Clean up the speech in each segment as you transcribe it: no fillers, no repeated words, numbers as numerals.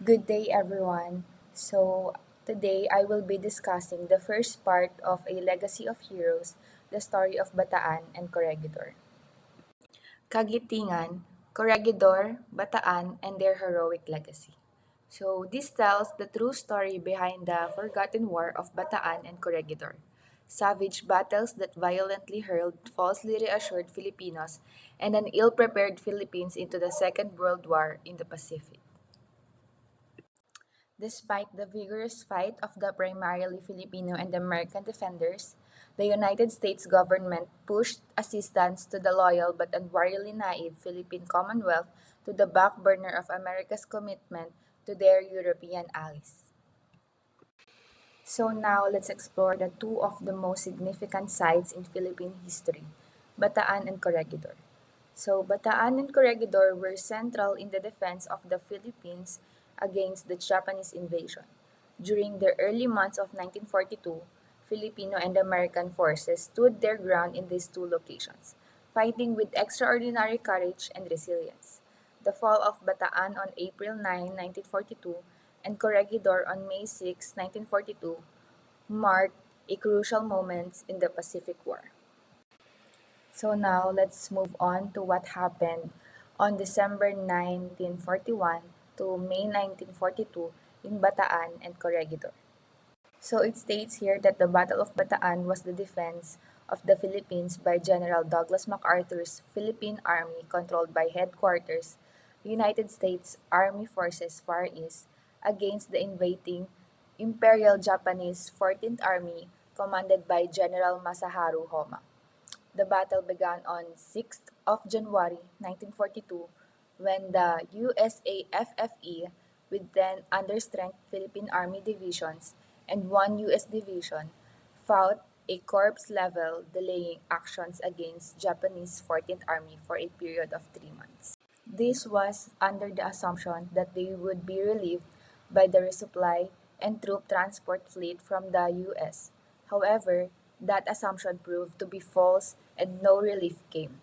Good day, everyone. Today I will be discussing the first part of A Legacy of Heroes, the story of Bataan and Corregidor. Kagitingan, Corregidor, Bataan, and their heroic legacy. This tells the true story behind the forgotten war of Bataan and Corregidor. Savage battles that violently hurled falsely reassured Filipinos and an ill-prepared Philippines into the Second World War in the Pacific. Despite the vigorous fight of the primarily Filipino and American defenders, the United States government pushed assistance to the loyal but unwarily naive Philippine Commonwealth to the back burner of America's commitment to their European allies. So now let's explore the two of the most significant sites in Philippine history, Bataan and Corregidor. Bataan and Corregidor were central in the defense of the Philippines against the Japanese invasion. During the early months of 1942, Filipino and American forces stood their ground in these two locations, fighting with extraordinary courage and resilience. The fall of Bataan on April 9, 1942, and Corregidor on May 6, 1942, marked a crucial moment in the Pacific War. So now let's move on to what happened on December 1941 to May 1942 in Bataan and Corregidor. So it states here that the Battle of Bataan was the defense of the Philippines by General Douglas MacArthur's Philippine Army controlled by Headquarters, United States Army Forces Far East against the invading Imperial Japanese 14th Army commanded by General Masaharu Homa. The battle began on 6th of January 1942 when the USAFFE, with 10 understrength Philippine Army divisions and one U.S. division, fought a corps-level delaying actions against Japanese 14th Army for a period of 3 months. This was under the assumption that they would be relieved by the resupply and troop transport fleet from the U.S. However, that assumption proved to be false and no relief came.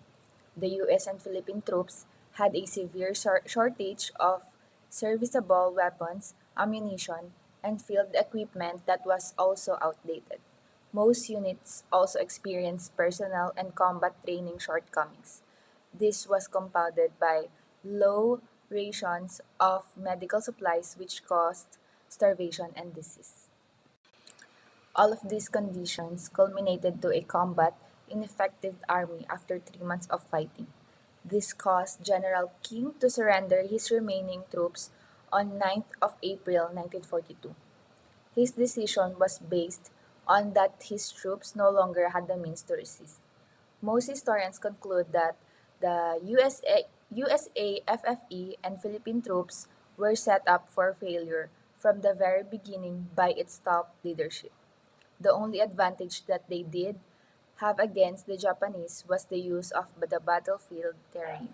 The U.S. and Philippine troops had a severe shortage of serviceable weapons, ammunition, and field equipment that was also outdated. Most units also experienced personnel and combat training shortcomings. This was compounded by low rations of medical supplies which caused starvation and disease. All of these conditions culminated to a combat ineffective army after 3 months of fighting. This caused General King to surrender his remaining troops on 9th of April 1942. His decision was based on that his troops no longer had the means to resist. Most historians conclude that the USAFFE and Philippine troops were set up for failure from the very beginning by its top leadership. The only advantage that they did have against the Japanese was the use of the battlefield terrain.